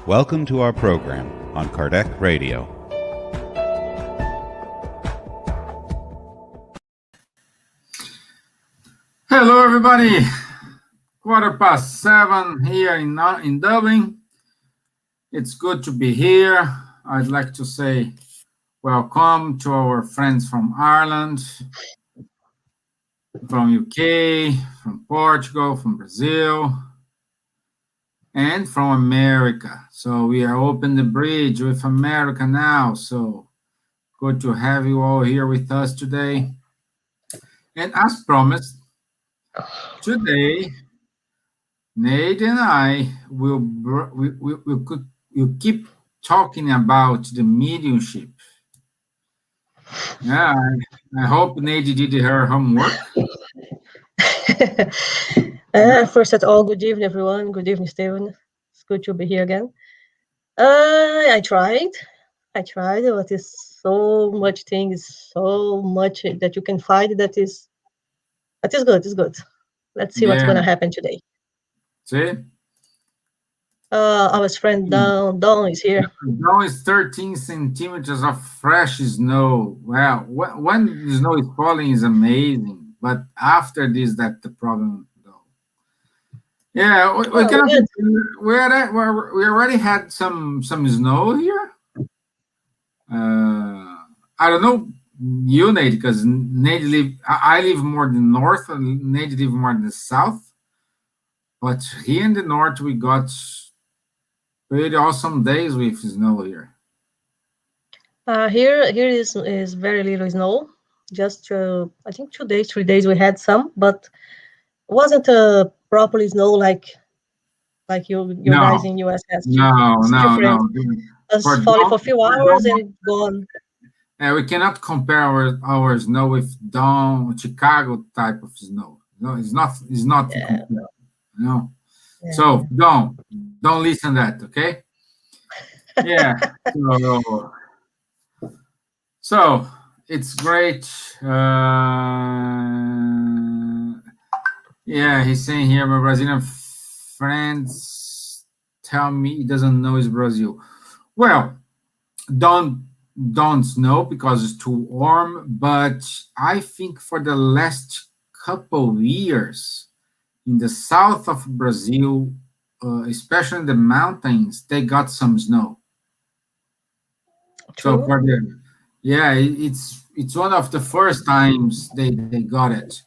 Welcome to our program on Kardec Radio. Hello, everybody. 7:15 here in Dublin. It's good to be here. I'd like to say welcome to our friends from Ireland, from UK, from Portugal, from Brazil, and from America. So we are open the bridge with America now. So good to have you all here with us today. And as promised, today, Neide and I will keep talking about the mediumship. Yeah, I hope Neide did her homework. First of all, good evening, everyone. Good evening, Stevan. It's good to be here again. I tried, but it's so much things, so much that you can find that is good. It's good. Let's see what's going to happen today. See? Our friend Dawn is here. Dawn is 13 centimeters of fresh snow. Well, when the snow is falling is amazing, but after this, that's the problem. Yeah, we already had some snow here. I don't know you, Neide, because I live more in the north, and Neide live more in the south. But here in the north, we got pretty awesome days with snow here. Here is very little snow. Just I think 2 days, 3 days we had some, but wasn't properly snow like you guys in US has. No. It's falling for a few hours and it's gone. We cannot compare our snow with Dawn Chicago type of snow. No, it's not. Yeah. No. Yeah. So don't listen to that, okay? Yeah. So it's great. Yeah, he's saying here, my Brazilian friends tell me he doesn't know it's Brazil. Well, don't know because it's too warm, but I think for the last couple of years in the south of Brazil, especially in the mountains, they got some snow. True. So it's one of the first times they got it.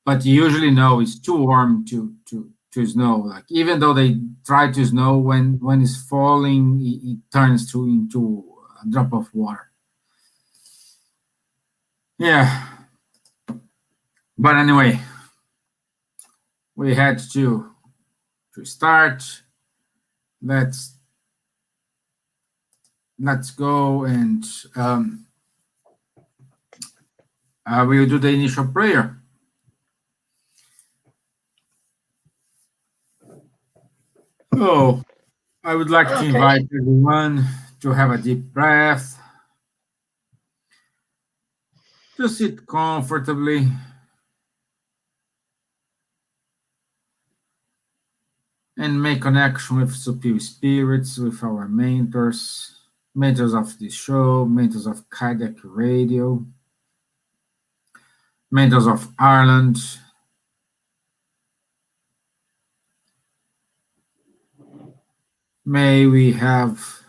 But usually, no, it's too warm to snow. Like even though they try to snow, when it's falling, it turns into a drop of water. Yeah. But anyway, we had to start. Let's go and we'll do the initial prayer. So, I would like to invite everyone to have a deep breath, to sit comfortably, and make connection with superior spirits, with our mentors of this show, mentors of Kardec Radio, mentors of Ireland. May we have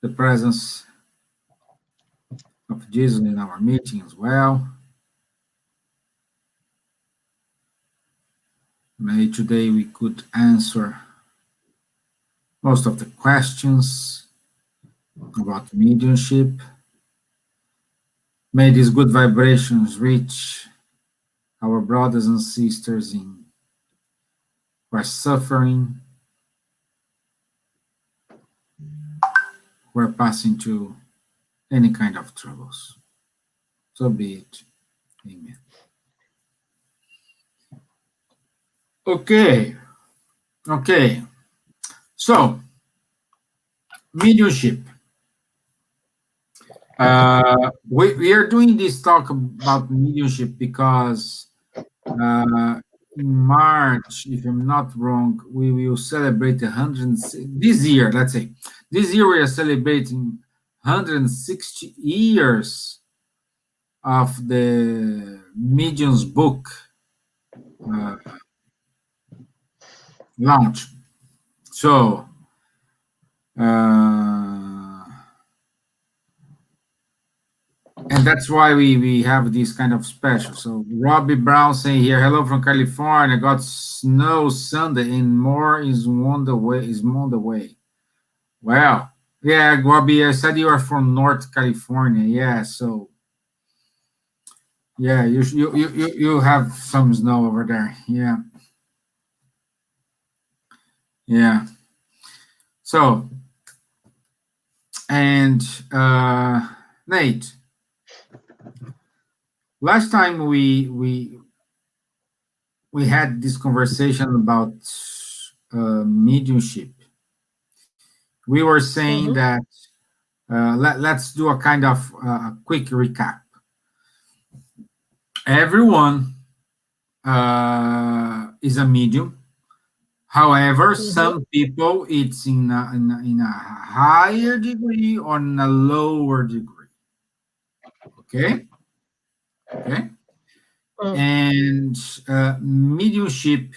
the presence of Jesus in our meeting as well. May today we could answer most of the questions about mediumship. May these good vibrations reach our brothers and sisters who are suffering, who are passing through any kind of troubles. So be it. Amen. Okay. So, mediumship. We are doing this talk about mediumship because In March, if I'm not wrong, we will celebrate this year. Let's say this year we are celebrating 160 years of the Medium's book launch. So, and that's why we have this kind of special. So Robbie Brown saying here, hello from California. Got snow Sunday and more is on the way. Well, yeah, Robbie, I said you are from North California. Yeah, so yeah, you have some snow over there. Yeah. Yeah. So, and Nate, last time we had this conversation about mediumship. We were saying that let's do a kind of quick recap. Everyone is a medium. However, some people it's in a higher degree or in a lower degree. Okay. And mediumship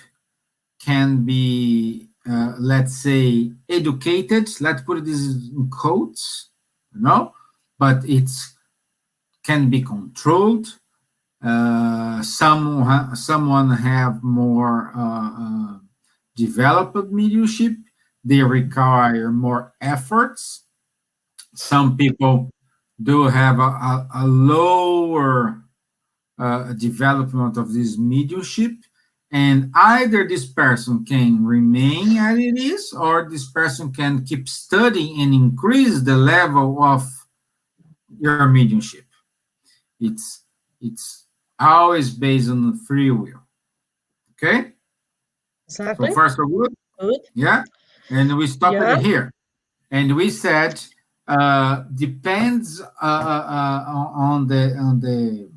can be, let's say, educated. Let's put this in quotes, but it can be controlled. Someone have more developed mediumship. They require more efforts. Some people do have a lower development of this mediumship, and either this person can remain as it is, or this person can keep studying and increase the level of your mediumship. It's always based on free will. Okay? Exactly. So first of all, good. Yeah, and we stopped it here, and we said depends on the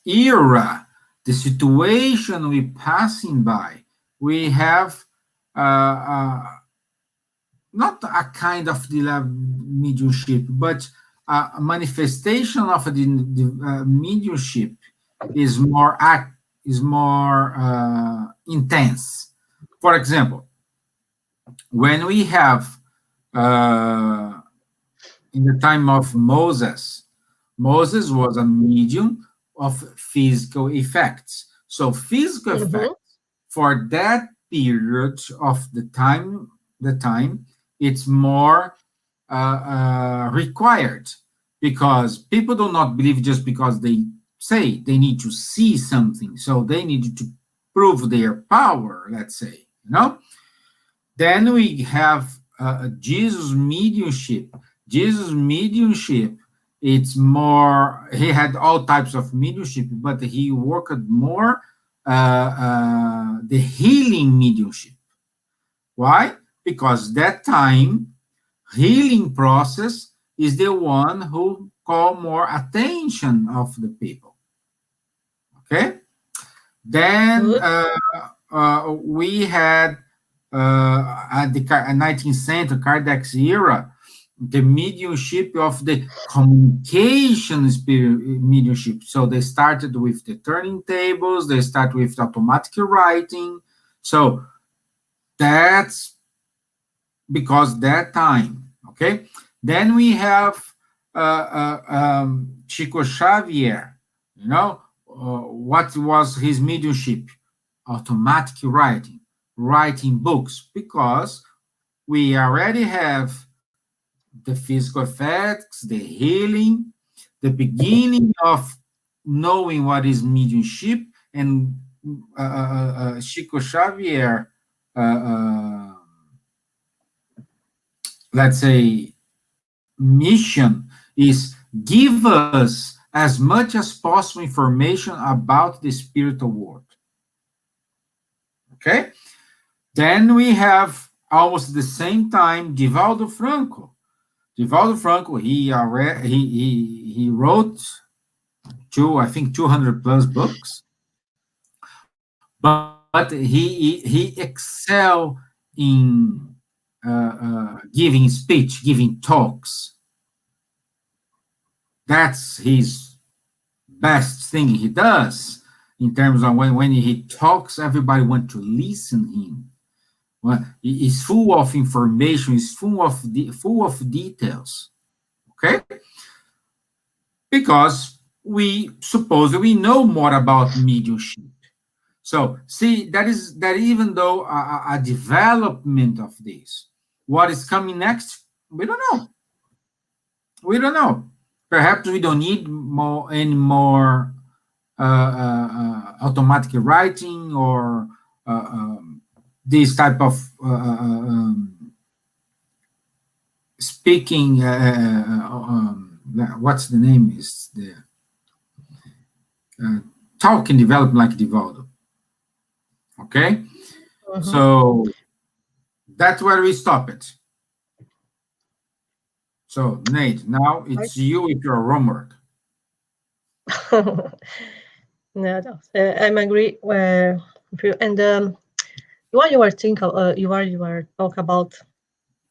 era, the situation we passing by. We have not a kind of mediumship, but a manifestation of the mediumship is more intense. For example, when we have in the time of Moses was a medium of physical effects. So physical effects for that period of the time, it's more required, because people do not believe just because they say they need to see something, so they need to prove their power, let's say, Then we have Jesus' mediumship. It's more, he had all types of mediumship, but he worked more the healing mediumship. Why? Because that time, healing process is the one who call more attention of the people. Okay? Then we had at the 19th century, Kardec's era, the mediumship of the communication mediumship. So they started with the turning tables, they start with automatic writing. So that's because that time, okay? Then we have Chico Xavier, what was his mediumship? Automatic writing books, because we already have the physical effects, the healing, the beginning of knowing what is mediumship, and Chico Xavier, let's say, mission is give us as much as possible information about the spiritual world. Okay? Then we have almost the same time Divaldo Franco. He wrote 200 plus books. but he excel in giving speech, giving talks. That's his best thing he does in terms of when he talks, everybody wants to listen him. Well, he's full of information, he's full of details. Okay, because we suppose we know more about mediumship. So see that even though a development of this, what is coming next, we don't know. We don't know. Perhaps we don't need any more automatic writing or this type of speaking. What's the name? Is the talking development like Divaldo. Okay, so that's where we stop it. So Neide, now it's you with your homework. No, I'm agree with you. And while you were thinking, you were talking about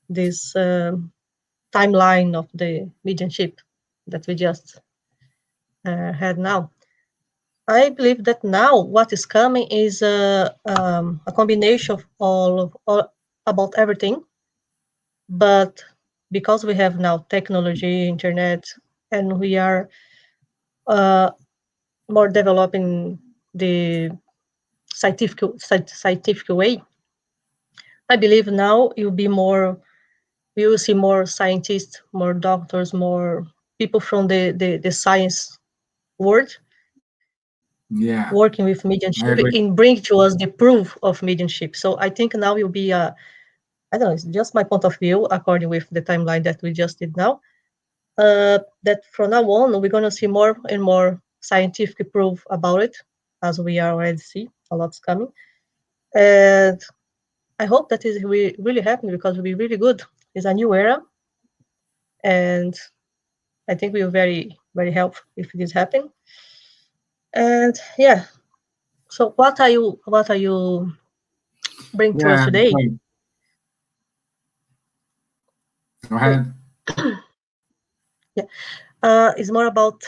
this timeline of the mediumship that we just had now. I believe that now what is coming is a combination of all about everything, but because we have now technology, internet, and we are more developing the scientific way, I believe now we will see more scientists, more doctors, more people from the science world working with mediumship and bring to us the proof of mediumship. So I think now will be I don't know, it's just my point of view according with the timeline that we just did now, that from now on we're going to see more and more scientific proof about it, as we already see a lot's coming. And I hope that is really happening, because it will be really good. It's a new era, and I think we will very, very help if this happen. And yeah, so what are you bring to us today? Go ahead. Yeah, it's more about,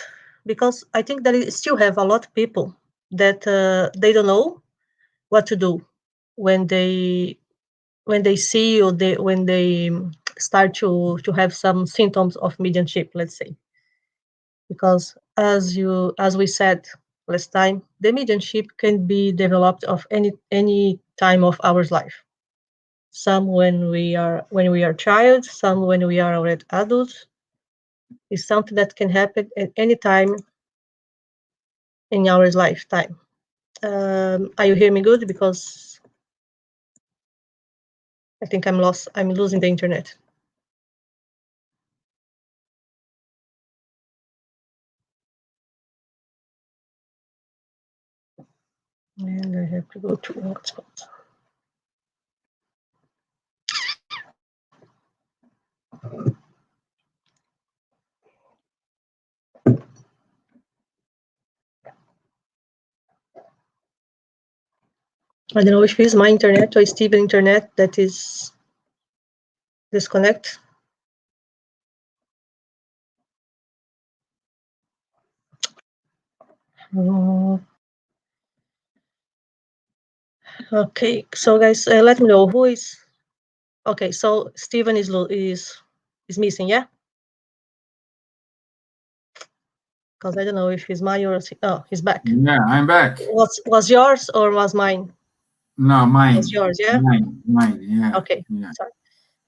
because I think that it still have a lot of people that they don't know what to do when they see, or when they start to have some symptoms of mediumship, let's say. Because as we said last time, the mediumship can be developed of any time of our life. Some when we are child, some when we are already adults. It's something that can happen at any time in our lifetime. Are you hearing me good? Because I think I'm losing the internet. And I have to go to hotspot. I don't know if it's my internet or Steven internet that is disconnect. Okay, so guys, let me know who is. Okay, so Steven is missing, yeah? Because I don't know if he's mine or he's back. Yeah, I'm back. Was yours or was mine? No, mine. Was yours, yeah? Mine, yeah. Okay, yeah. Sorry.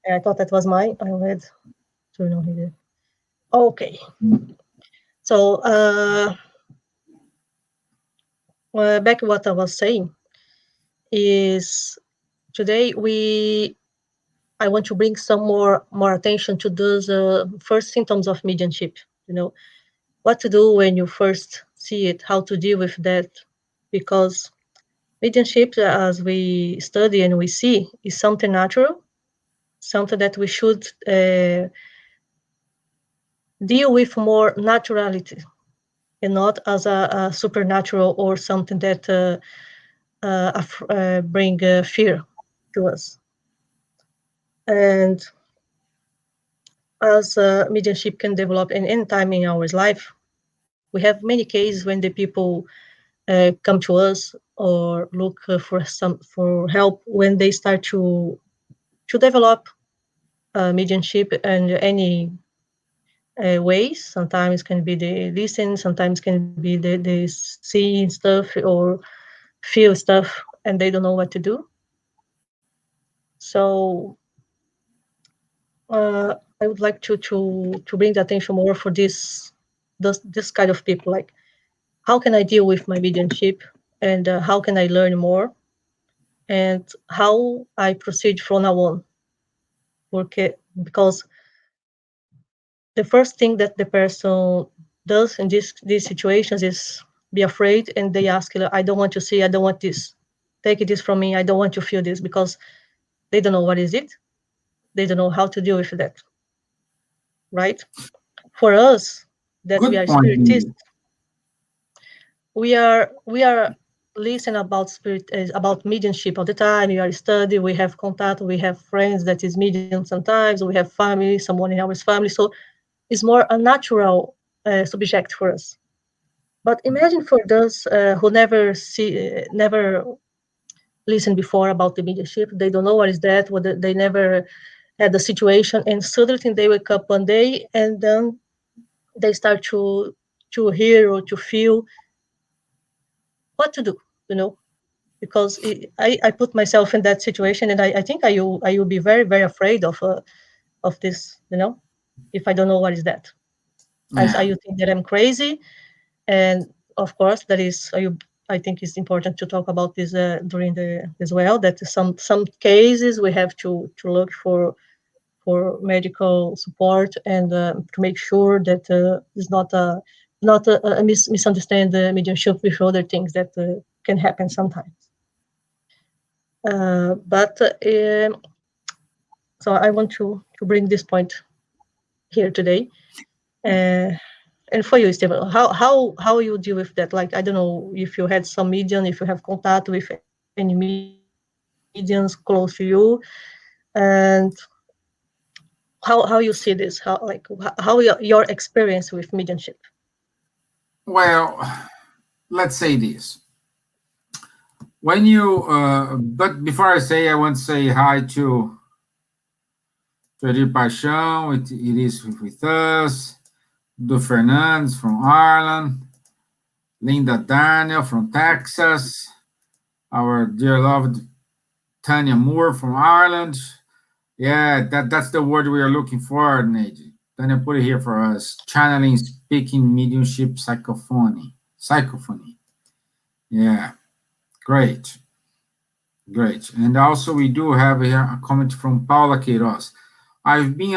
I thought that was mine. I read. So no, he did. Okay. So back to what I was saying is, today I want to bring some more attention to those first symptoms of mediumship. What to do when you first see it, how to deal with that, because mediumship, as we study and we see, is something natural, something that we should deal with more naturality, and not as a supernatural or something that bring fear to us. And as mediumship can develop in any time in our life, we have many cases when the people come to us or look for help when they start to develop mediumship and any ways. Sometimes can be the listen, sometimes can be the seeing stuff or feel stuff, and they don't know what to do. So I would like to bring the attention more for this kind of people. Like, how can I deal with my mediumship, and how can I learn more, and how I proceed from now on. Because the first thing that the person does in these situations is be afraid, and they ask, I don't want to see, I don't want this. Take this from me, I don't want to feel this, because they don't know what is it. They don't know how to deal with that. Right? For us, that we Good are point, spiritists, Neide. we are listening about mediumship all the time. We are study, we have contact, we have friends that is medium sometimes, we have family, someone in our family. So it's more a natural subject for us. But imagine for those who never listened before about the mediumship. They don't know what is that. They never had the situation, and suddenly they wake up one day, and then they start to hear or to feel what to do. You know, because I put myself in that situation, and I think I will be very, very afraid of this. You know, if I don't know what is that, I Yeah. will think that I'm crazy. And of course, that is, I think it's important to talk about this during the as well. That some cases we have to look for medical support, and to make sure that it's not a misunderstand the mediumship with other things that can happen sometimes. But so I want to bring this point here today. Uh, and for you, Steven, how you deal with that? Like, I don't know if you had some medium, if you have contact with any mediums close to you, and how you see this? How your experience with mediumship? Well, let's say this. When you, but before I say, I want to say hi to Edir Paixão. It is with us. Do Fernandes from Ireland. Linda Daniel from Texas. Our dear loved Tanya Moore from Ireland. Yeah, that's the word we are looking for, Neide. Tanya put it here for us. Channeling, speaking, mediumship, psychophony. Psychophony. Yeah, great. Great. And also we do have here a comment from Paula Queiroz. I've been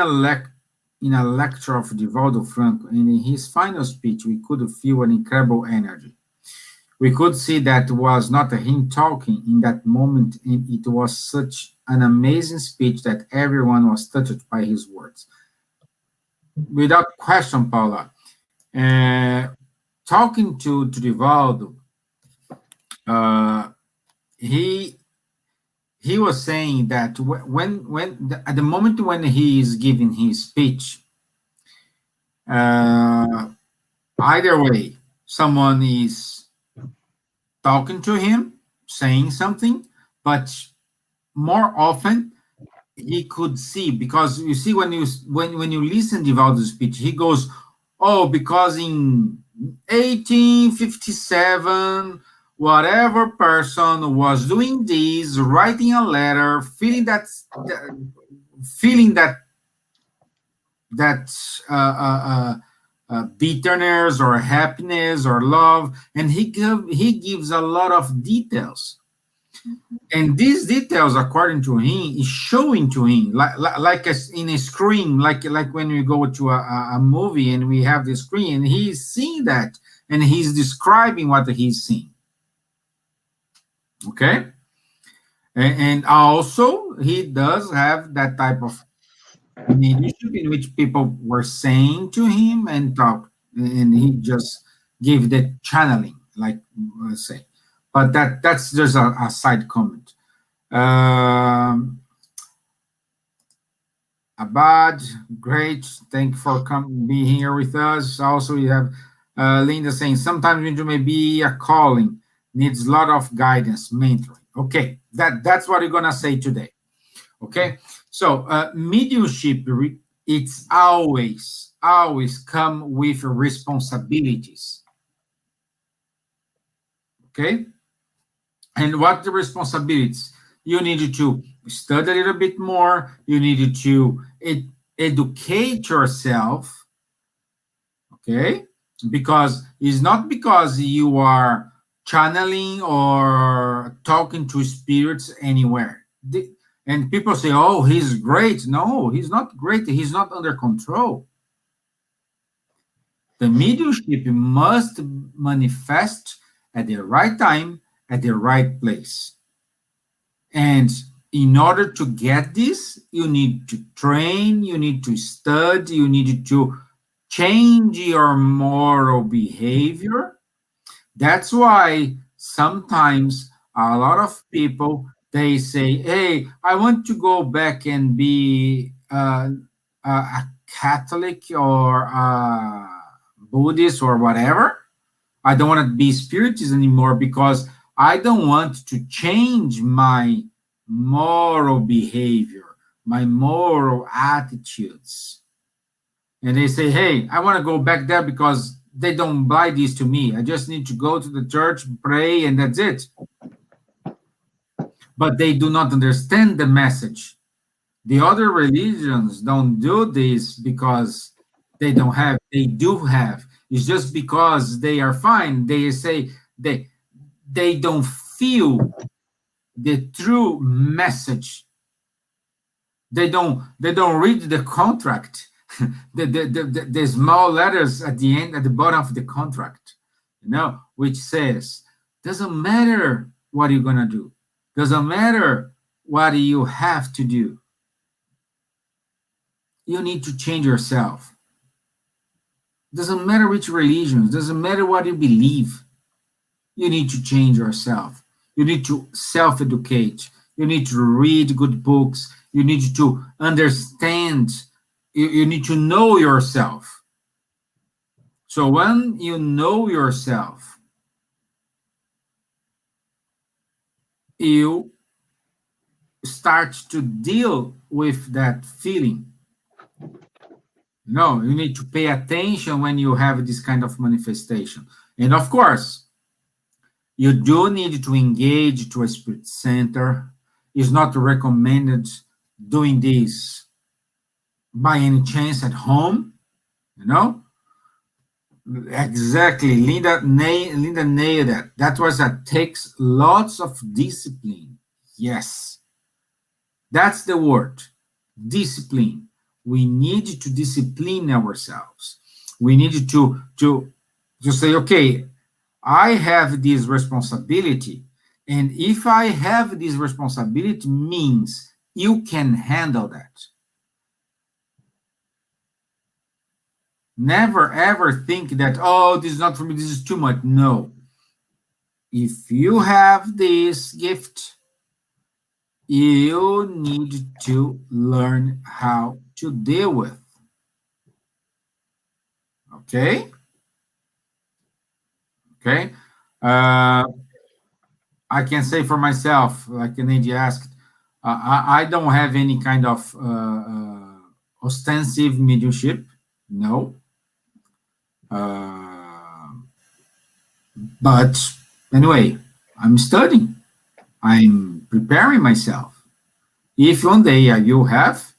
in a lecture of Divaldo Franco, and in his final speech, we could feel an incredible energy. We could see that was not him talking in that moment, and it was such an amazing speech that everyone was touched by his words. Without question, Paula, talking to Divaldo, he was saying that at the moment when he is giving his speech, either way, someone is talking to him, saying something, but more often he could see, because you see when you listen to Divaldo's speech, he goes, oh, because in 1857 whatever person was doing this, writing a letter, feeling that bitterness or happiness or love, and he gives a lot of details. And these details, according to him, is showing to him like in a screen, like when we go to a movie and we have the screen, and he's seeing that, and he's describing what he's seeing. Okay, and also he does have that type of mediumship in which people were saying to him and talk, and he just gave the channeling, like let's say. But that's just a side comment. Abad, great. Thank you for being here with us. Also, we have Linda saying, sometimes it may be a calling, needs a lot of guidance, mentoring. Okay, that's what we're going to say today. Okay, so mediumship, it's always come with responsibilities. Okay, and what the responsibilities? You need to study a little bit more. You need to educate yourself. Okay, because it's not because you are channeling or talking to spirits anywhere. And people say, oh, he's great. No, he's not great. He's not under control. The mediumship must manifest at the right time, at the right place. And in order to get this, you need to train, you need to study, you need to change your moral behavior. That's why sometimes a lot of people, they say, hey, I want to go back and be a Catholic or a Buddhist or whatever. I don't want to be Spiritist anymore because I don't want to change my moral behavior, my moral attitudes. And they say, hey, I want to go back there because they don't buy this to me. I just need to go to the church, pray, and that's it. But they do not understand the message. The other religions don't do this because they don't have, they do have. It's just because they are fine. They say they don't feel the true message. They don't read the contract, the small letters at the end, at the bottom of the contract, which says, doesn't matter what you're gonna do, doesn't matter what you have to do. You need to change yourself. Doesn't matter which religion, doesn't matter what you believe. You need to change yourself. You need to self-educate. You need to read good books. You need to understand. You need to know yourself. So when you know yourself, you start to deal with that feeling. No, you need to pay attention when you have this kind of manifestation. And of course, you do need to engage to a spirit center. It's not recommended doing this by any chance at home, Exactly. Linda nailed that. That takes lots of discipline. Yes. That's the word. Discipline. We need to discipline ourselves. We need to say, okay, I have this responsibility. And if I have this responsibility, means you can handle that. Never ever think that, oh, this is not for me, this is too much. No. If you have this gift, you need to learn how to deal with. Okay? Okay? I can say for myself, like Neide asked, I don't have any kind of ostensive mediumship. No. But anyway, I'm studying. I'm preparing myself. If one day I will have,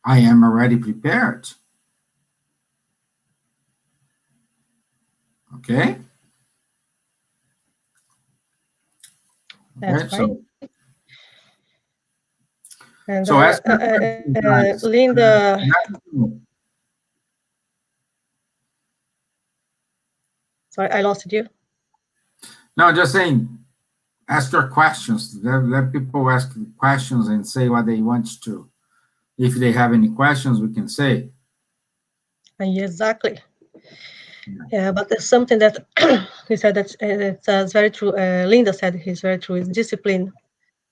I am already prepared. Okay? That's right. And so ask Linda. Sorry, I lost you. No, just saying, ask your questions. Let people ask questions and say what they want to. If they have any questions, we can say. Exactly. Yeah, but there's something that he said that it's very true. Linda said he's very true. Is discipline.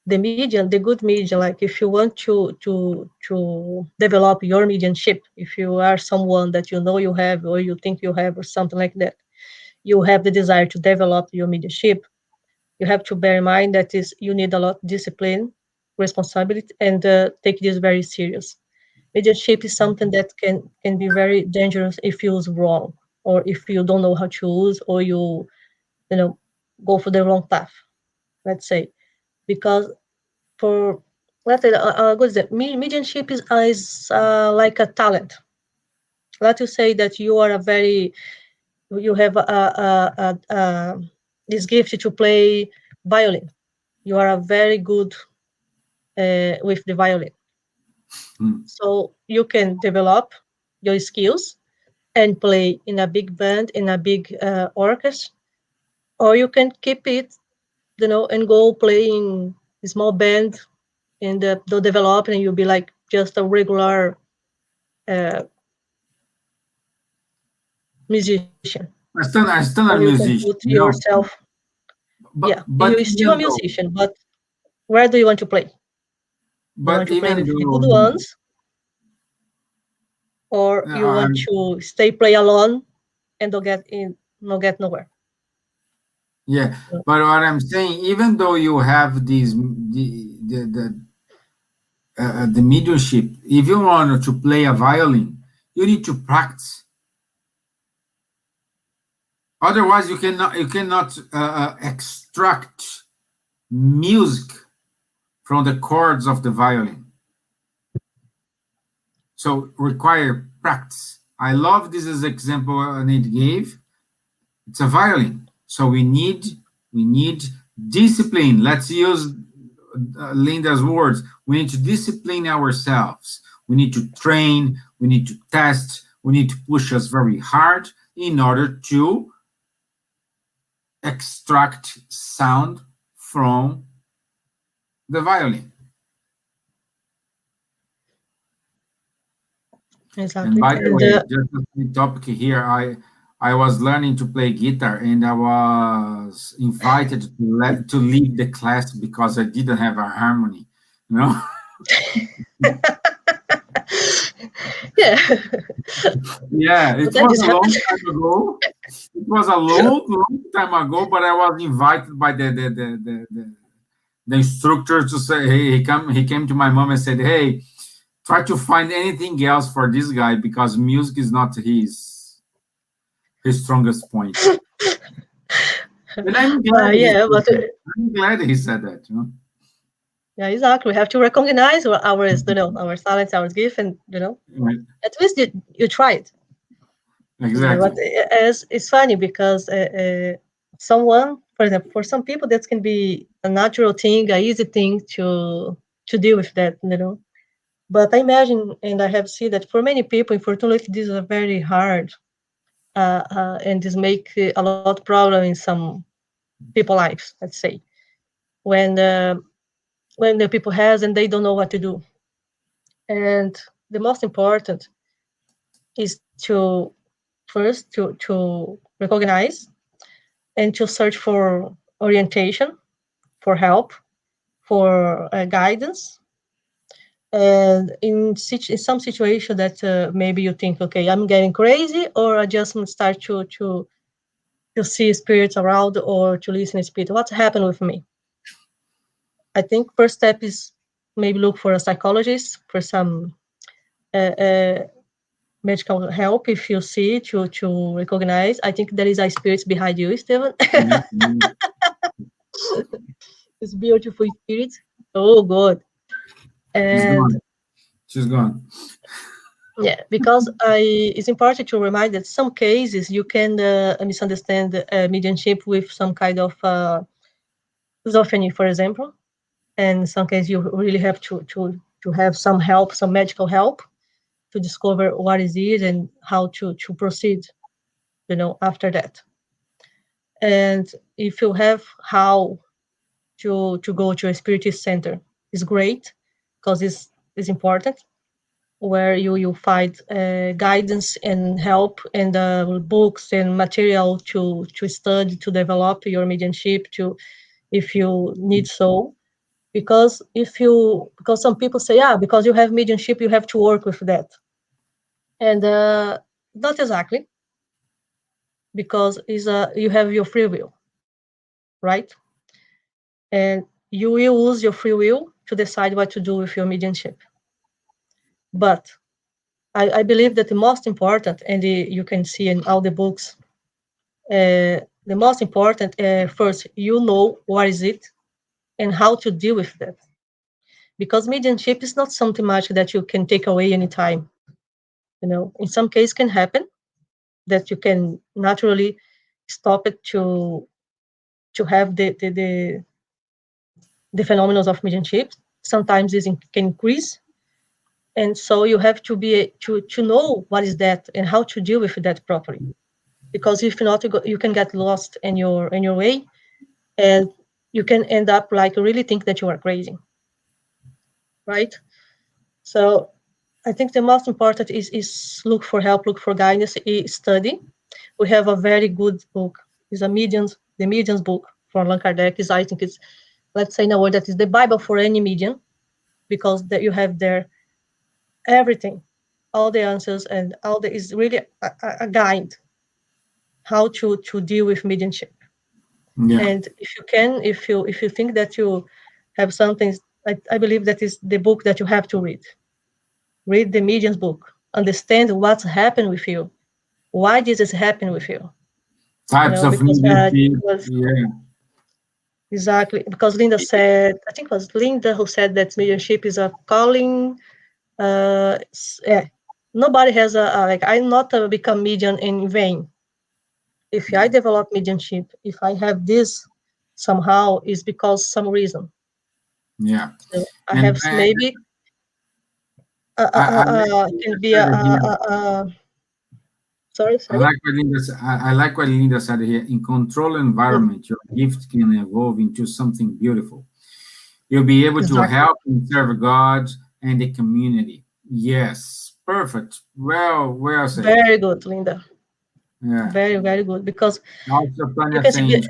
The medium, the good medium. Like if you want to develop your mediumship, if you are someone that you know you have or you think you have or something like that, you have the desire to develop your mediumship. You have to bear in mind that is you need a lot of discipline, responsibility, and take this very serious. Mediumship is something that can be very dangerous if used wrong, or if you don't know how to use, or you know go for the wrong path. Let's say because for let's say good example, mediumship is like a talent. Let's say that you are a very you have this gift to play violin. You are a very good with the violin. So you can develop your skills and play in a big band, in a big orchestra, or you can keep it, and go play in a small band in the development, and you'll be like just a regular uh, musician. I still Or a you can musician, put yourself, yeah, but you're still a even though, musician, but where do you want to play? You want but to play even with the good though, ones, or you want um, to stay play alone and don't get nowhere. yeah, So, but what I'm saying, even though you have these the mediumship, if you want to play a violin, you need to practice. Otherwise, you cannot extract music from the chords of the violin. So require practice. I love this as example Neide gave. It's a violin, so we need discipline. Let's use Linda's words. We need to discipline ourselves. We need to train. We need to test. We need to push us very hard in order to extract sound from the violin. And exactly. by the And way, just a quick topic here, I was learning to play guitar, and I was invited to leave the class because I didn't have a harmony. You know? yeah, Yeah, it but was this a long happens. time ago. It was a long, long time ago, but I was invited by the instructor to say, hey, he came to my mom and said, hey, try to find anything else for this guy because music is not his strongest point. And I'm glad he Yeah, said but that. I'm glad he said that, you know. yeah, exactly. We have to recognize our talents, our gift, and Right. at least you tried. Yeah, but Exactly. as it's funny because someone, for example, for some people that can be a natural thing, a easy thing to deal with that. But I imagine, and I have seen that for many people, unfortunately, this is a very hard, and this make a lot of problem in some people lives. Let's say when uh, when the people has and they don't know what to do, and the most important is to first to recognize and to search for orientation, for help, for guidance. And in some situation that maybe you think, okay, I'm getting crazy, or I just start to see spirits around or to listen to spirit. What's happened with me? I think first step is maybe look for a psychologist for some uh, uh, medical help if you see to recognize. I think there is a spirit behind you, Stevan. Mhm, mhm. It's beautiful spirit. Oh God. She's And gone. She's gone. yeah, because it's important to remind that some cases you can misunderstand mediumship with some kind of schizophrenia, for example. And in some cases you really have to have some help, some medical help to discover what is it and how to proceed, after that. And if you have how to go to a spiritist center, is great because it's important. where you find guidance and help and books and material to study, to develop your mediumship, to if you need so. Because some people say, because you have mediumship, you have to work with that. And not exactly, because you have your free will, right? And you will use your free will to decide what to do with your mediumship. But I believe that the most important, and you can see in all the books, the most important, first, you know what is it and how to deal with that. Because mediumship is not something much that you can take away anytime. In some case can happen that you can naturally stop it to have the phenomena of mediumship. Sometimes this can increase. And so you have to be to know what is that and how to deal with that properly. Because if not, you can get lost in your way, and you can end up like really think that you are crazy, right? So I think the most important is look for help, look for guidance, study. We have a very good book. It's the Medium's book from Allan Kardec. I think it's, let's say in a word, that is the Bible for any medium, because that you have there everything, all the answers, and is really a guide how to deal with mediumship. Yeah. And if you think that you have something, I believe that is the book that you have to read. Read the Medium's book. Understand what's happened with you. Why this is happening with you. Types of because mediumship. Yeah. Exactly, because Linda said, I think it was Linda who said that mediumship is a calling. Nobody has I'm not become medium in vain. If I develop mediumship, if I have this somehow, is because some reason. Yeah. So I have maybe can be sorry. I like what Linda said here. In controlled environment, your gift can evolve into something beautiful. You'll be able to help and serve God and the community. Yes, perfect. Well said. Very good, Linda. Yeah. Very, very good. Because also, Tanya saying,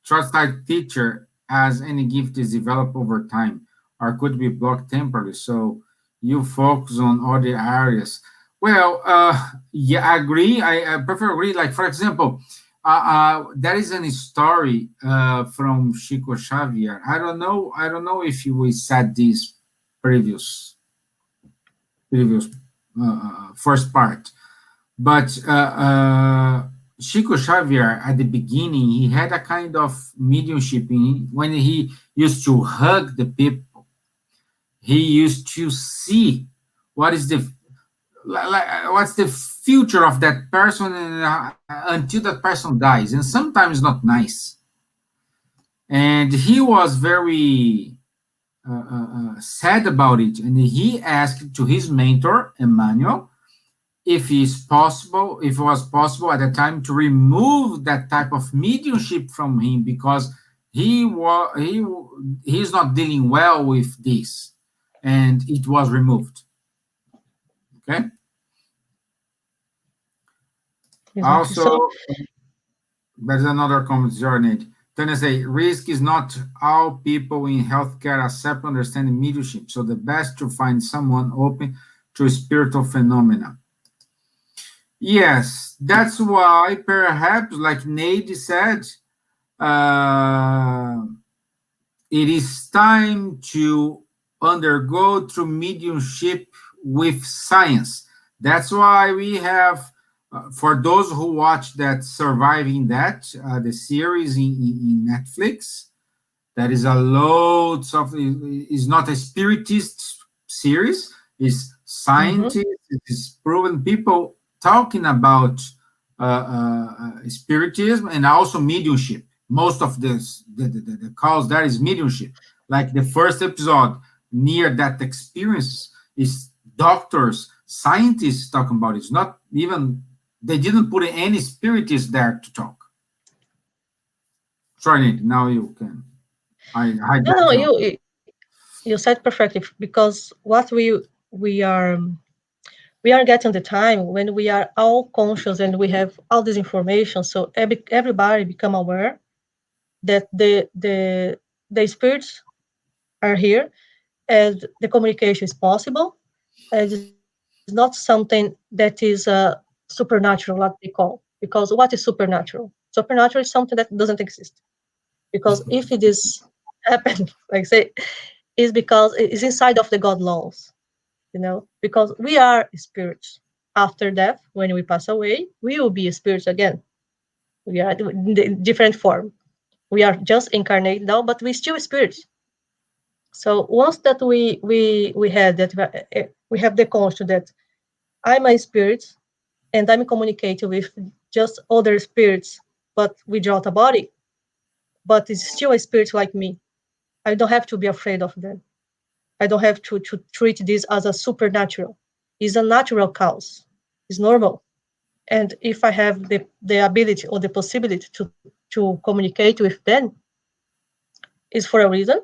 trust that teacher as any gift is developed over time or could be blocked temporarily. So you focus on other areas. Well, yeah, I agree. I prefer agree. Like, for example, there is a story from Chico Xavier. I don't know if we said this previous first part, but Chico Xavier at the beginning, he had a kind of mediumship when he used to hug the people. He used to see what's the future of that person until that person dies, and sometimes not nice. And he was very sad about it, and he asked to his mentor Emmanuel if it was possible at the time to remove that type of mediumship from him, because he's not dealing well with this, and it was removed. Okay. Exactly. Also, there's another comment, Neide. Tanya say, risk is not all people in healthcare accept understanding mediumship, so the best to find someone open to spiritual phenomena. Yes, that's why perhaps, like Neide said, it is time to undergo through mediumship with science. That's why we have, for those who watch that Surviving That, the series in Netflix, that is a load of, it's not a spiritist series, it's scientists, it is proven people talking about spiritism and also mediumship. Most of the calls there is mediumship. Like the first episode, near that experience, is doctors, scientists talking about it. It's not even, they didn't put any spiritists there to talk. Sorry, Nick, now you can. No, you said perfectly, because what we are we are getting the time when we are all conscious and we have all this information. So everybody become aware that the spirits are here, and the communication is possible, and it's not something that is supernatural, what they call. Because what is supernatural? Supernatural is something that doesn't exist. Because if it is happened, like say, is because it is inside of the God laws, because we are spirits. After death, when we pass away, we will be spirits again. We are in different form. We are just incarnate now, but we still spirits. So once that we had that, we have the conscious that I'm a spirit and I'm communicating with just other spirits, but without a body, but it's still a spirit like me. I don't have to be afraid of them. I don't have to treat this as a supernatural. It's a natural cause. It's normal. And if I have the ability or the possibility to communicate with them, is for a reason.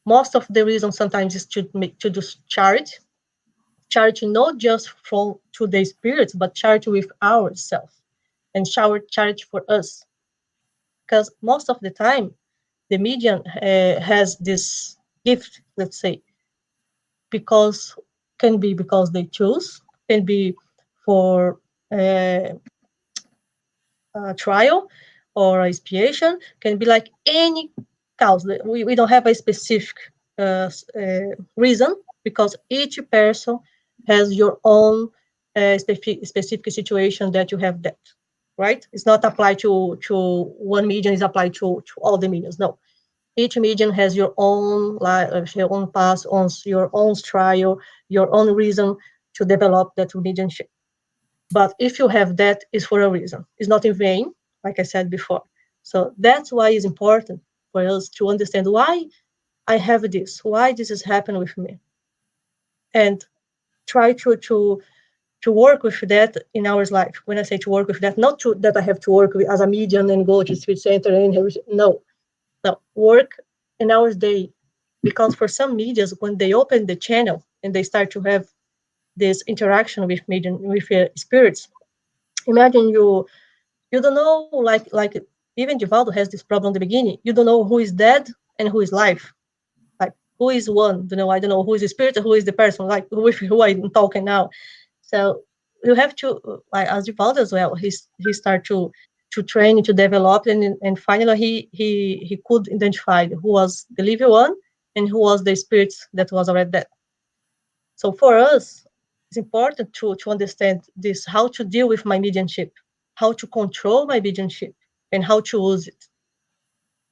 Most of the reason sometimes is to do charity not just from to the spirits, but charity with ourselves, and charity for us. Because most of the time, the medium has this gift, let's say, because can be because they choose, can be for uh, a trial or expiation, can be like any cause. We don't have a specific reason, because each person has your own specific situation that you have that, right? It's not applied to one medium, is applied to all the mediums. No, each medium has your own life, your own path, your own trial, your own reason to develop that mediumship. But if you have that, it's for a reason. It's not in vain, like I said before. So that's why it's important for us to understand why I have this, why this is happening with me, and try to work with that in our life. When I say to work with that, not to that I have to work with as a medium and go to spirit center and everything. No, work in our day, because for some medias, when they open the channel and they start to have this interaction with medium with spirits, imagine you don't know, like even Divaldo has this problem in the beginning. You don't know who is dead and who is live. Like who is one? I don't know who is the spirit, who is the person. Like with who I'm talking now. So you have to, like as Divaldo as well. He start to train, to develop, and finally he could identify who was the living one and who was the spirit that was already dead. So for us, it's important to understand this, how to deal with my mediumship, how to control my mediumship, and how to use it.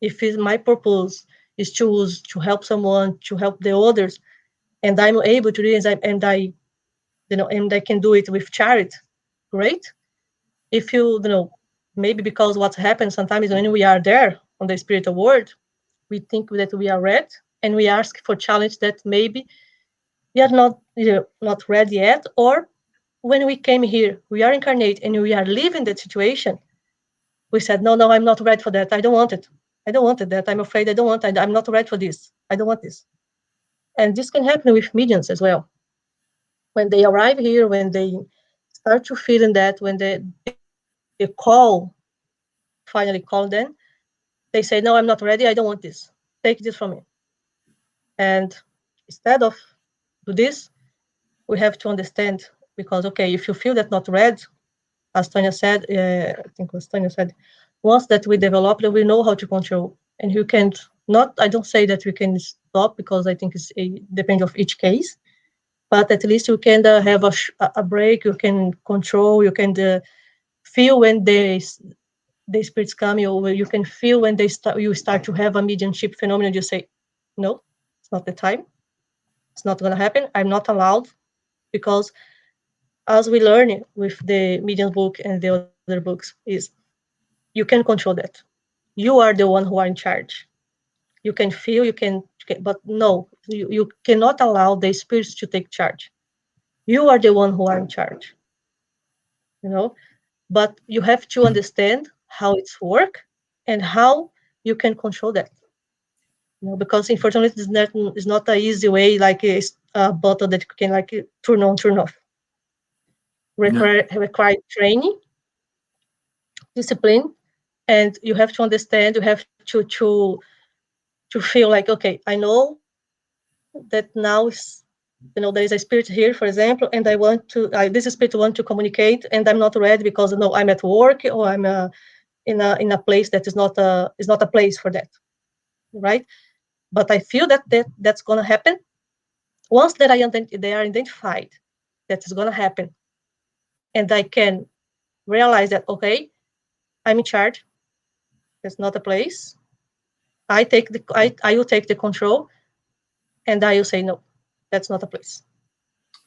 If my purpose is to help someone, to help the others, and I'm able to do this, and I can do it with charity, great. If maybe because what happens sometimes when we are there on the spiritual world, we think that we are ready, and we ask for challenge that maybe we are not ready yet, or when we came here, we are incarnate and we are living that situation. We said, no, I'm not ready for that. I don't want it. I don't want it. That I'm afraid. I don't want it. I'm not ready for this. I don't want this. And this can happen with mediums as well. When they arrive here, when they start to feeling that, when the call finally call them, they say, no, I'm not ready. I don't want this. Take this from me. And instead of do this, we have to understand, because, okay, if you feel that not ready, as Tanya said, I think it was Tanya said, once that we develop, we know how to control. And you can I don't say that we can stop, because I think it depends of each case, but at least you can have a break, you can control, you can feel when the spirits come, you can feel when you start to have a mediumship phenomenon, you say, no, it's not the time, it's not going to happen, I'm not allowed, because as we learn with the medium book and the other books is, you can control that. You are the one who are in charge. You can feel, but no, you cannot allow the spirits to take charge. You are the one who are in charge, but you have to understand how it's work and how you can control that. Because unfortunately it's not an easy way, like a button that you can like turn on, turn off. require training, discipline, and you have to understand. You have to feel like, okay, I know that now is, there is a spirit here, for example, and this spirit want to communicate, and I'm not ready because I'm at work, or I'm in a place that is not a place for that, right? But I feel that's gonna happen. Once that they are identified, that is gonna happen, and I can realize that, okay, I'm in charge. That's not a place. I will take the control, and I will say no, that's not a place.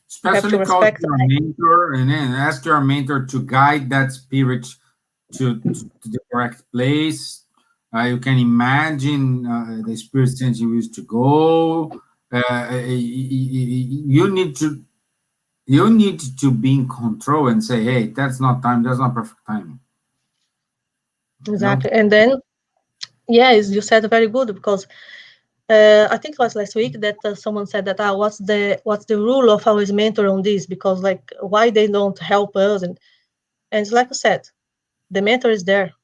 Especially call your mentor and then ask your mentor to guide that spirit to the correct place. You can imagine the spirit sends you to go. You need to be in control and say, hey, that's not time. That's not perfect timing. Exactly. And then, yes, you said very good, because I think it was last week that someone said that, what's the rule of our mentor on this? Because like, why they don't help us? And it's like I said, the mentor is there,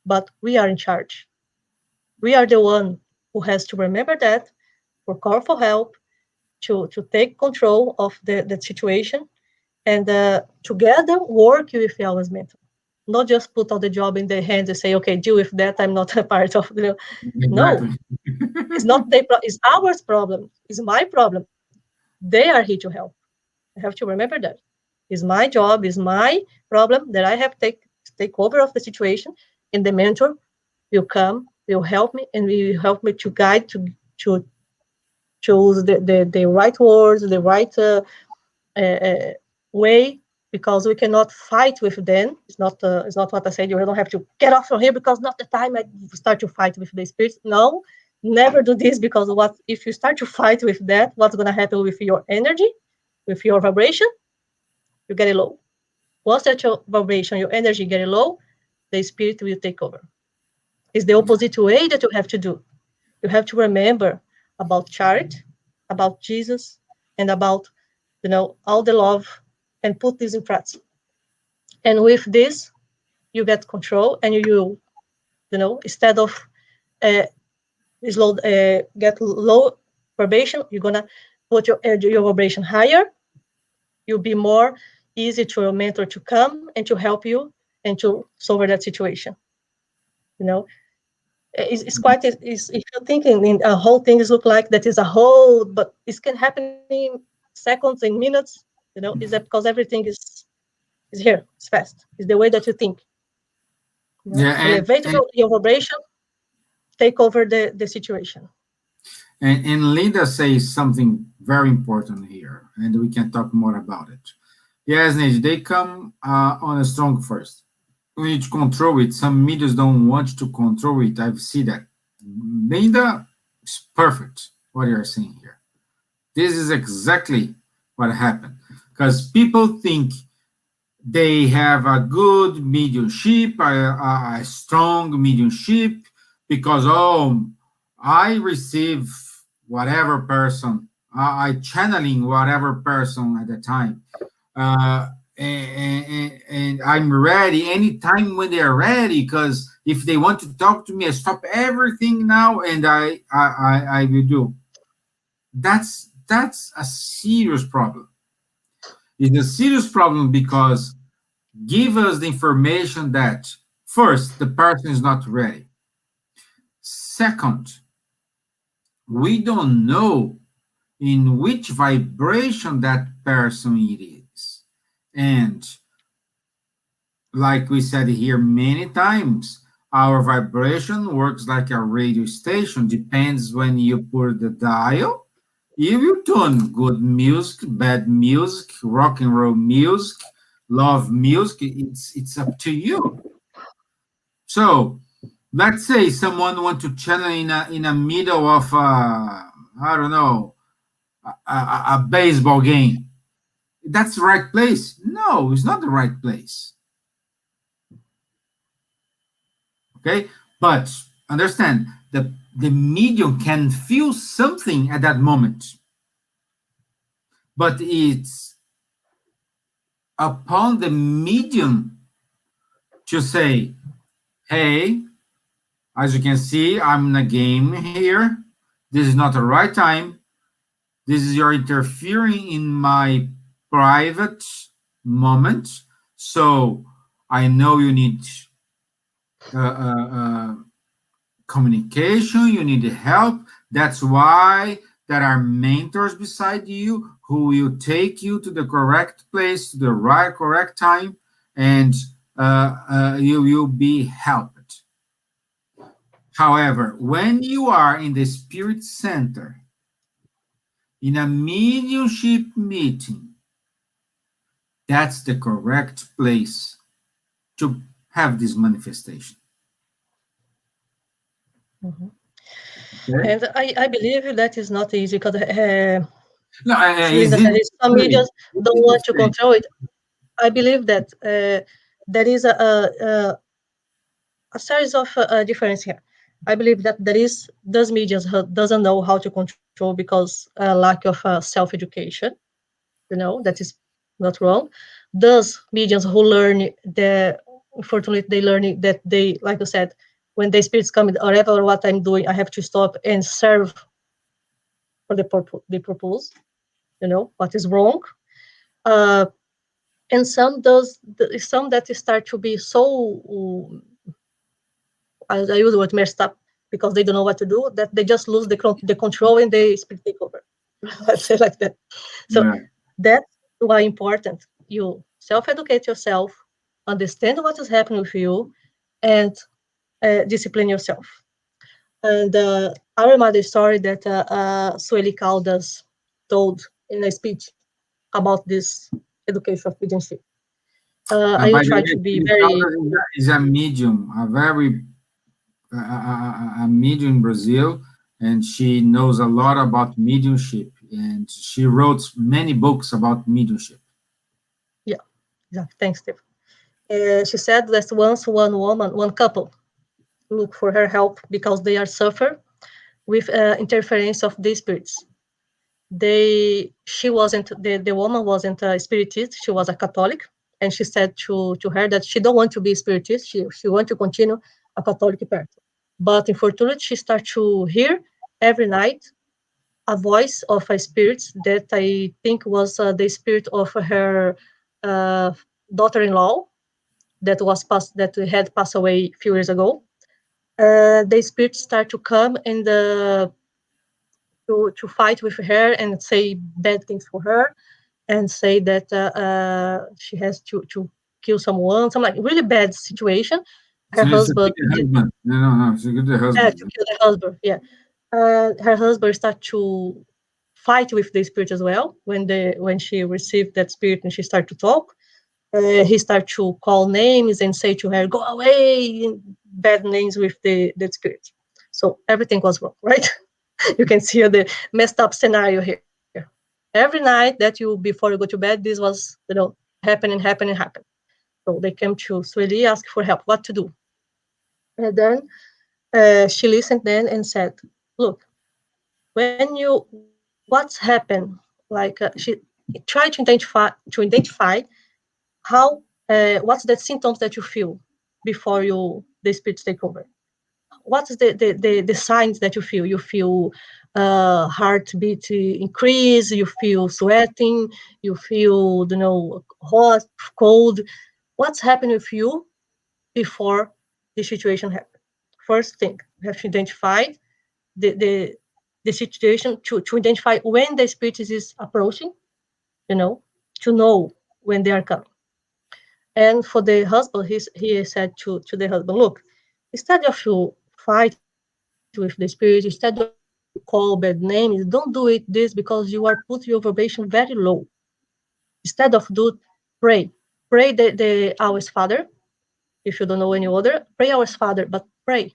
but we are in charge. We are the one who has to remember that, for call for help, to take control of the situation, and together work with our mentor. Not just put all the job in their hands and say, okay, deal with that. I'm not a part of the. Exactly. No, it's not it's our problem. It's my problem. They are here to help. I have to remember that. It's my job, it's my problem that I have to take over of the situation, and the mentor will come, will help me, and will help me to guide, to choose the right words, the right way, because we cannot fight with them. It's not what I said. You don't have to get off from here because not the time I start to fight with the spirits. No, never do this, because if you start to fight with that, what's going to happen with your energy, with your vibration? You get it low. Once that your vibration, your energy get low, the spirit will take over. It's the opposite way that you have to do. You have to remember about charity, about Jesus, and about all the love, and put this in practice. And with this, you get control, and you instead of get low vibration, you're gonna put your vibration higher. You'll be more easy to your mentor to come and to help you and to solve that situation. It's quite, if you're thinking in a whole thing is look like that is a whole, but it can happen in seconds, in minutes. Is that because everything is here, it's fast. It's the way that you think. Elevate your vibration, take over the situation. And Linda says something very important here, and we can talk more about it. Yes, Neide, they come on a strong first. We need to control it. Some mediums don't want to control it. I've seen that. Linda, it's perfect what you're saying here. This is exactly what happened. Because people think they have a good mediumship, a strong mediumship, because, I receive whatever person, I channeling whatever person at the time. And I'm ready anytime when they're ready, because if they want to talk to me, I stop everything now and I will do. That's a serious problem. It's a serious problem because give us the information that first, the person is not ready. Second, we don't know in which vibration that person it is. And like we said here many times, our vibration works like a radio station. Depends when you put the dial. You will tune good music, bad music, rock and roll music, love music. It's up to you. So let's say someone wants to channel in a middle of I don't know, a baseball game. That's the right place? No, it's not the right place. Okay, but understand the medium can feel something at that moment, but it's upon the medium to say, hey, as you can see, I'm in a game here. This is not the right time. This is you're interfering in my private moment. So I know you need communication, you need help. That's why there are mentors beside you who will take you to the correct place, to the right correct time, and you will be helped. However, when you are in the spirit center, in a mediumship meeting, that's the correct place to have this manifestation. Okay? And I believe that is not easy because No, seeing that there is some mediums don't want to control it. I believe that there is a series of difference here. I believe that there is those mediums who doesn't know how to control because lack of self-education. That is not wrong. Those mediums who learn unfortunately they learn that they, like I said, when the spirits come, whatever what I'm doing, I have to stop and serve for the purpose they propose. What is wrong. And some that start to be so I use the word messed up because they don't know what to do, that they just lose the control and they spirit take over. Let's say like that. So that's why important you self-educate yourself, understand what is happening with you, and discipline yourself. And I remember the story that Sueli Caldas told in a speech about this education of mediumship. I will try to be very... Is a medium, a medium in Brazil, and she knows a lot about mediumship, and she wrote many books about mediumship. Yeah, exactly. Thanks, Steve. She said that once one couple look for her help because they are suffer with interference of the spirits. The woman wasn't a spiritist, she was a Catholic, and she said to her that she don't want to be a spiritist, she want to continue a Catholic person. But unfortunately, she started to hear every night a voice of a spirit that I think was the spirit of her daughter-in-law that had passed away a few years ago. The spirits start to come and to fight with her and say bad things for her, and say that she has to kill someone, some like really bad situation. Her husband. No, she killed the husband. To kill the husband. Yeah, her husband started to fight with the spirit as well. When she received that spirit and she started to talk, he started to call names and say to her, "Go away!" Bad names with that spirit. So everything was wrong, right? You can see the messed up scenario here. Every night that before you go to bed, this was happening. So they came to Sueli, ask for help, what to do. And then she listened then and said, "Look, what's happened? Like she tried to identify how what's the symptoms that you feel before the spirits take over. What's the signs that you feel? You feel heartbeat increase, you feel sweating, you feel hot, cold. What's happening with you before the situation happens? First thing, you have to identify the situation, to identify when the spirit is approaching, to know when they are coming. And for the husband, he said to the husband, "Look, instead of you fight with the spirit, instead of call bad names, don't do this because you are putting your vibration very low. Instead of pray. Pray the Our Father. If you don't know any other, pray Our Father, but pray.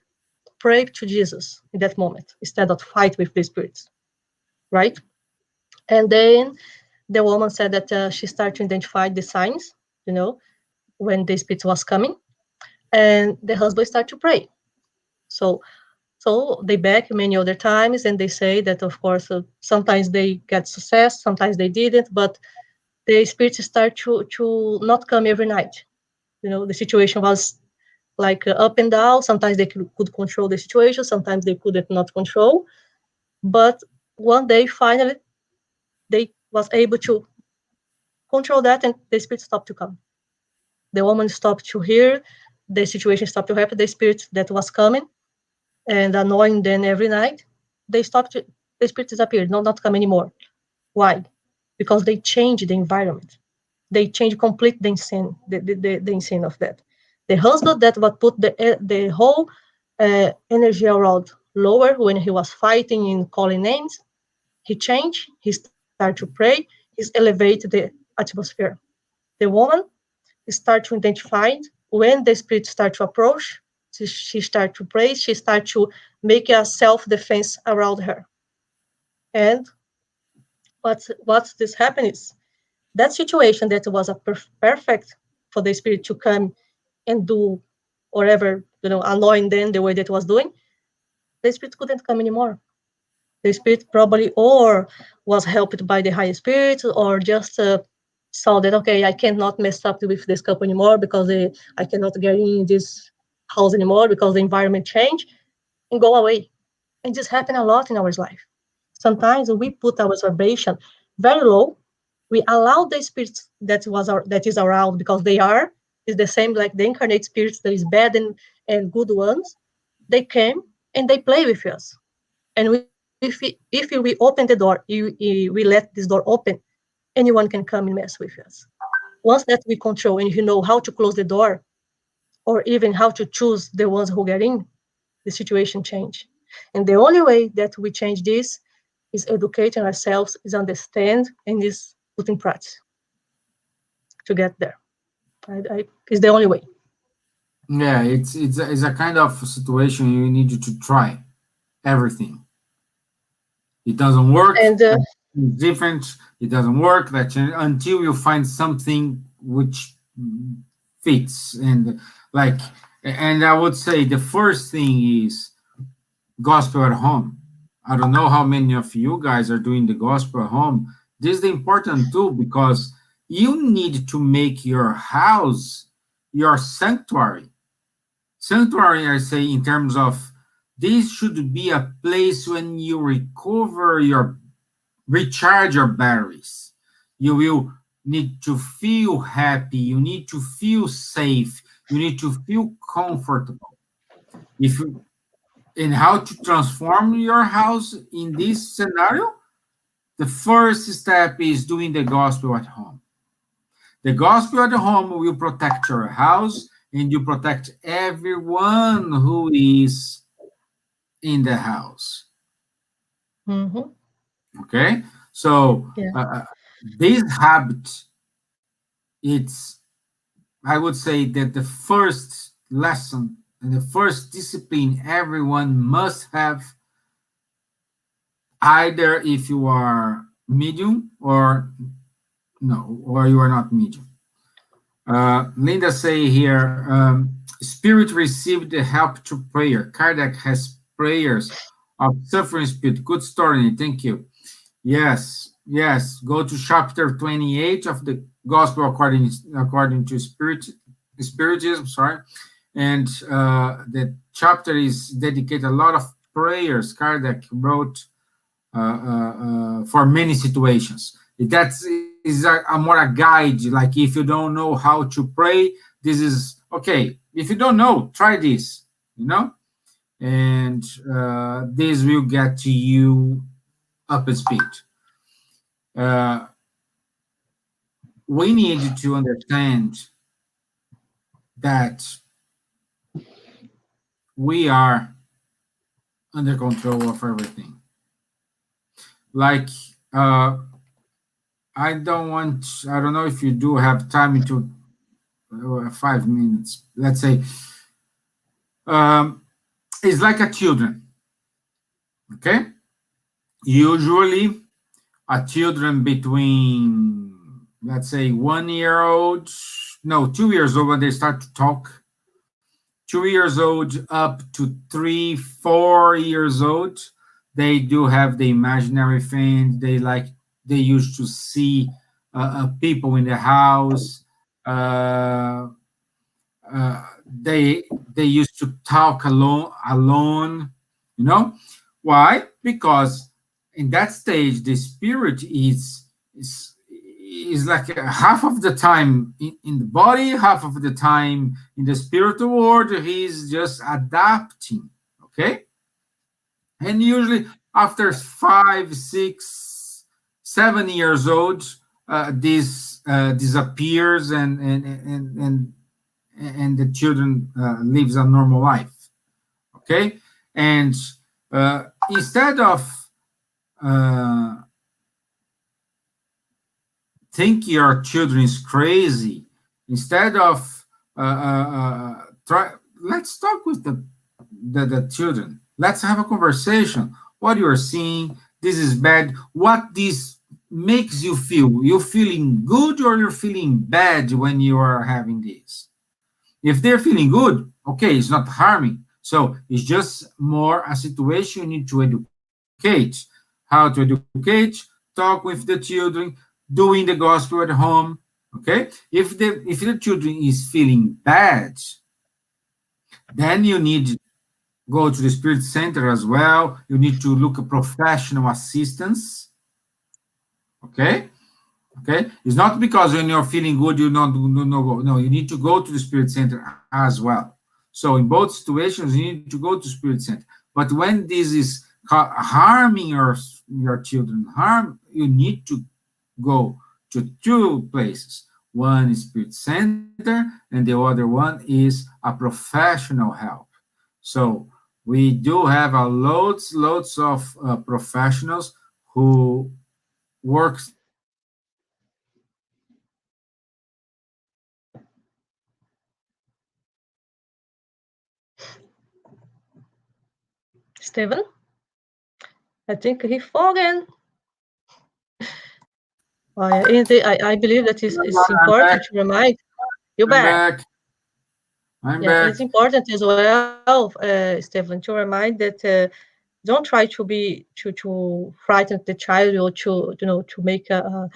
Pray to Jesus in that moment, instead of fight with the spirits, right?" And then the woman said that she started to identify the signs, when the spirit was coming, and the husband started to pray. So they back many other times, and they say that, of course, sometimes they get success, sometimes they didn't, but the spirits start to not come every night. The situation was like up and down. Sometimes they could control the situation, sometimes they could not control. But one day, finally, they was able to control that, and the spirit stopped to come. The woman stopped to hear, the situation stopped to happen. The spirit that was coming and annoying them every night, the spirit disappeared, not come anymore. Why? Because they changed the environment. They changed complete the insane of that. The husband that would put the whole energy around lower when he was fighting and calling names, he changed, he started to pray, he elevated the atmosphere. The woman start to identify when the spirit start to approach, she start to pray, she start to make a self-defense around her. And what's this happen is that situation that was a perfect for the spirit to come and do whatever, annoying them the way that was doing, the spirit couldn't come anymore. The spirit probably or was helped by the higher spirit, or just saw that, okay, I cannot mess up with this couple anymore because I cannot get in this house anymore because the environment changed, and go away. And this happened a lot in our life. Sometimes we put our vibration very low. We allow the spirits that is around, because they is the same like the incarnate spirits that is bad and good ones. They came and they play with us. And if we open the door, we let this door open, anyone can come and mess with us. Once that we control and know how to close the door, or even how to choose the ones who get in, the situation change. And the only way that we change this is educating ourselves, is understand, and is put in practice to get there. It's the only way. Yeah, it's a kind of situation you need to try everything. It doesn't work. And it's different. It doesn't work. Until you find something which fits. And I would say the first thing is gospel at home. I don't know how many of you guys are doing the gospel at home. This is important too, because you need to make your house your sanctuary. Sanctuary, I say, in terms of this should be a place when you recharge your batteries. You will need to feel happy. You need to feel safe. You need to feel comfortable. And how to transform your house in this scenario? The first step is doing the gospel at home. The gospel at home will protect your house, and you protect everyone who is in the house. Mm-hmm. Okay? So this habit, I would say that the first lesson and the first discipline everyone must have, either if you are medium or no, or you are not medium. Linda say here, spirit received the help to prayer. Kardec has prayers of suffering spirit. Good story, thank you. Yes. Go to chapter 28 of the Gospel according to Spiritism. Sorry, and the chapter is dedicated a lot of prayers Kardec wrote for many situations. That is more a guide. Like if you don't know how to pray, this is okay. If you don't know, try this. And this will get to you up at speed. We need to understand that we are under control of everything. Like, I don't know if you do have time to 5 minutes, let's say. It's like a children, okay? Usually, a children between, let's say, 2 years old, when they start to talk, 2 years old up to 3, 4 years old, they do have the imaginary thing. They used to see people in the house. They used to talk alone. Why? Because in that stage the spirit is like half of the time in the body, half of the time in the spiritual world. He's just adapting. Okay. And usually after 5, 6, 7 years old, this disappears, and the children lives a normal life. Okay. And instead of think your children is crazy, instead of let's talk with the children. Let's have a conversation. What you are seeing, this is bad. What this makes you feel? You're feeling good or you're feeling bad when you are having this? If they're feeling good, okay, it's not harming. So it's just more a situation you need to educate. How to educate? Talk with the children, doing the gospel at home. Okay, if the children is feeling bad, then you need to go to the spirit center as well. You need to look at professional assistance. Okay, it's not because when you're feeling good you not go. No, you need to go to the spirit center as well. So in both situations you need to go to spirit center. But when this is harming your children, you need to go to 2 places. One is spirit center, and the other one is a professional help. So we do have loads of professionals who work. Stevan, I think he fallen. I believe that it's important to remind you back. I'm back. It's important as well, Stevan, to remind that don't try to frighten the child or to make a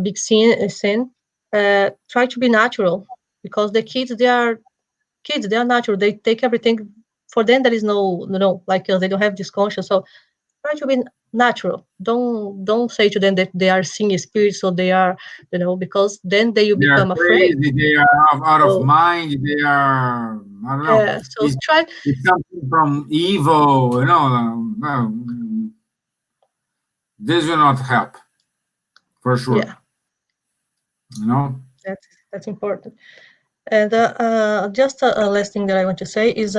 big sin. Try to be natural, because the kids, they are natural. They take everything. For them there is no like they don't have this conscience. So try to be natural. Don't say to them that they are seeing spirits, or they are, because then they will become afraid. They are out of mind. They are, I don't know. Yeah, so it's something from evil. This will not help, for sure. Yeah. That's important. And just a last thing that I want to say is,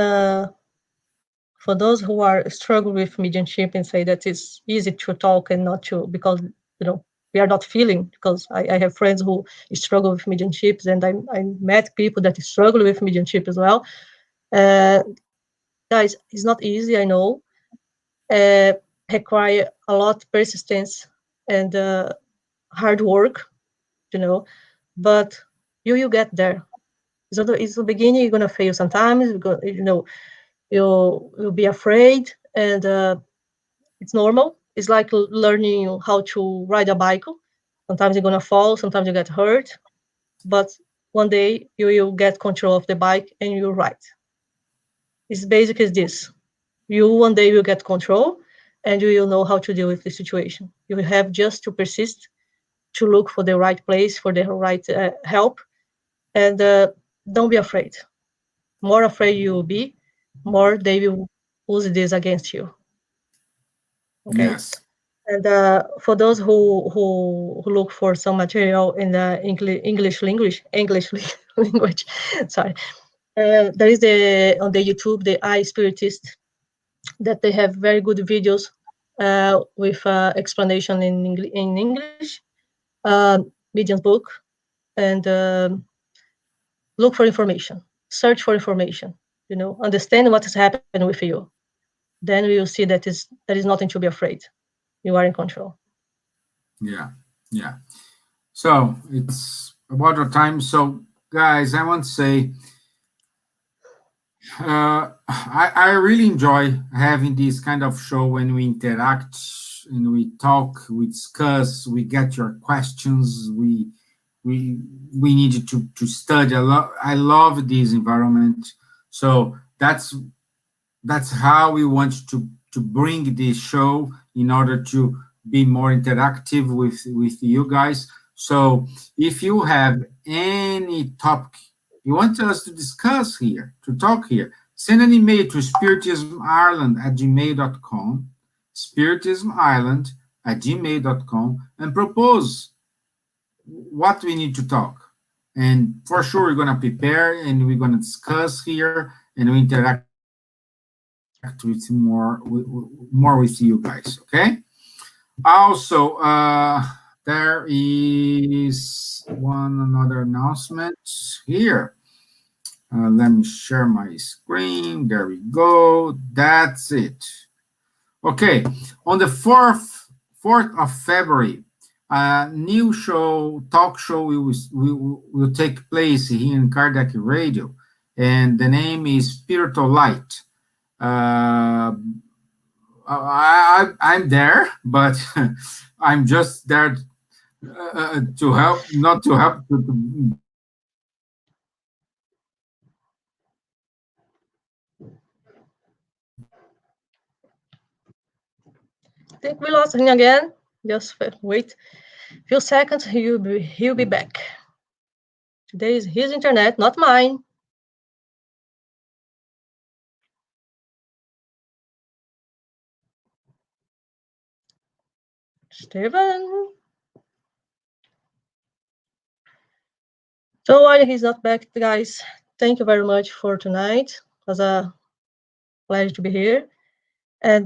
for those who are struggling with mediumship and say that it's easy to talk and not to, because we are not feeling, because I have friends who struggle with mediumships, and I met people that struggle with mediumship as well. Guys, it's not easy, I know. Require a lot of persistence and hard work, but you will get there. It's the beginning. You're gonna fail sometimes. You'll be afraid, and it's normal. It's like learning how to ride a bike. Sometimes you're gonna fall, sometimes you get hurt, but one day you will get control of the bike and you'll ride. It's basically this. You one day will get control, and you will know how to deal with the situation. You will have just to persist, to look for the right place, for the right help, and don't be afraid. More afraid you will be, more they will use this against you. Okay. Yes. And for those who look for some material in the English language, sorry, there is on the YouTube, the Spiritist, that they have very good videos with explanation in English, Medium's book, and look for information, search for information, understand what has happened with you. Then we will see that there is nothing to be afraid. You are in control. Yeah. So it's about our time. So guys, I want to say, I really enjoy having this kind of show when we interact and we talk, we discuss, we get your questions, we need to study. I love this environment. So that's how we want to bring this show in order to be more interactive with you guys. So if you have any topic you want us to discuss here, to talk here, send an email to spiritismireland@gmail.com, spiritismireland@gmail.com, and propose what we need to talk. And for sure, we're going to prepare and we're going to discuss here and we interact with more with you guys, okay? Also, there is another announcement here. Let me share my screen. There we go. That's it. Okay, on the 4th of February, a new talk show will take place here in Kardec Radio, and the name is Spiritual Light. I'm there, but I'm just there to help, not to help. I think we lost him again. Just wait a few seconds. He'll be back. Today is his internet, not mine. Stevan. So while he's not back, guys, thank you very much for tonight. It was a pleasure to be here. And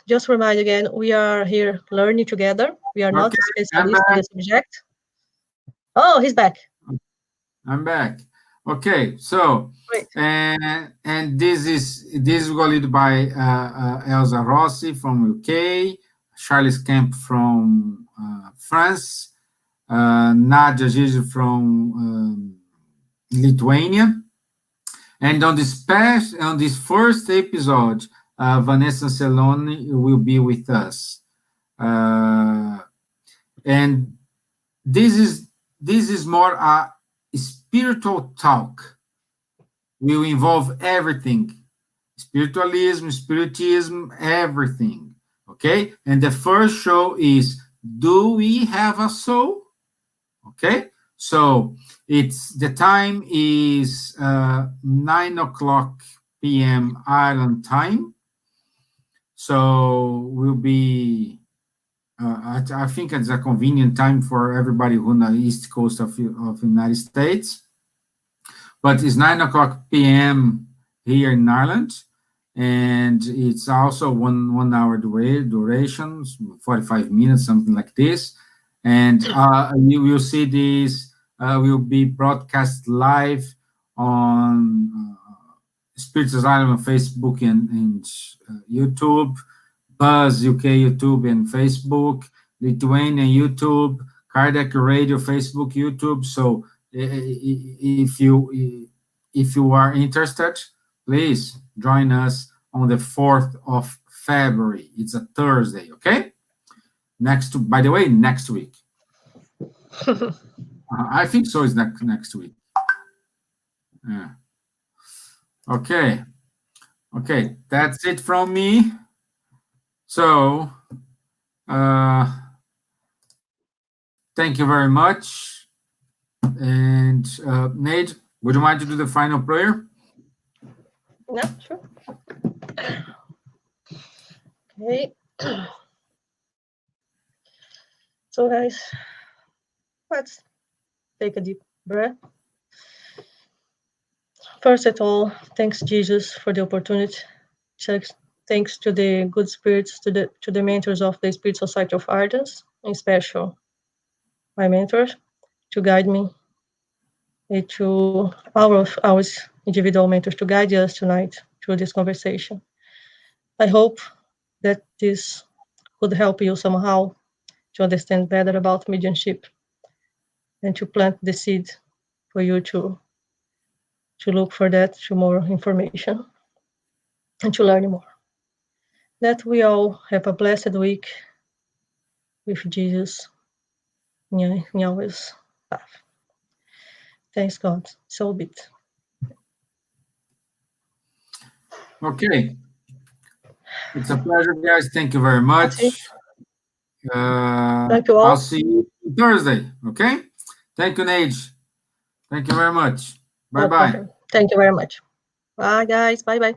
just remind again, we are here learning together. We are not specialists in the subject. Oh, he's back. I'm back. Okay, so and this is lead by Elsa Rossi from UK, Charles Kemp from France, Nadia Gigi from Lithuania, and on this first episode, Vanessa Celoni will be with us, and this is more a spiritual talk. Will involve everything, spiritualism, spiritism, everything. Okay, and the first show is Do We Have a Soul? Okay, so the time is 9:00 p.m. Ireland time. So we'll be. I think it's a convenient time for everybody who on the East Coast of the United States. But it's 9:00 p.m. here in Ireland, and it's also one hour duration, 45 minutes, something like this. And you will see this will be broadcast live on Spiritist Island on Facebook and YouTube, Buzz UK YouTube and Facebook, Lithuanian YouTube, Kardec Radio Facebook YouTube. So if you are interested, please join us on the 4th of February. It's a Thursday, okay? By the way, next week. I think so. It's next week. Yeah. Okay. That's it from me. So, thank you very much. And Neide, would you mind to do the final prayer? Yeah, sure. Okay. So, guys, let's take a deep breath. First of all, thanks Jesus for the opportunity. Thanks to the good spirits, to the mentors of the Spirit Society of Ardens, in special my mentors, to guide me, and to our individual mentors to guide us tonight through this conversation. I hope that this could help you somehow to understand better about mediumship and to plant the seed for you to look for that, to more information and to learn more. That we all have a blessed week with Jesus in our path. Thanks God. So be it. Okay. It's a pleasure, guys. Thank you very much. Thank you all. I'll see you Thursday. Okay. Thank you, Neide. Thank you very much. Bye-bye. Thank you very much. Bye, guys. Bye-bye.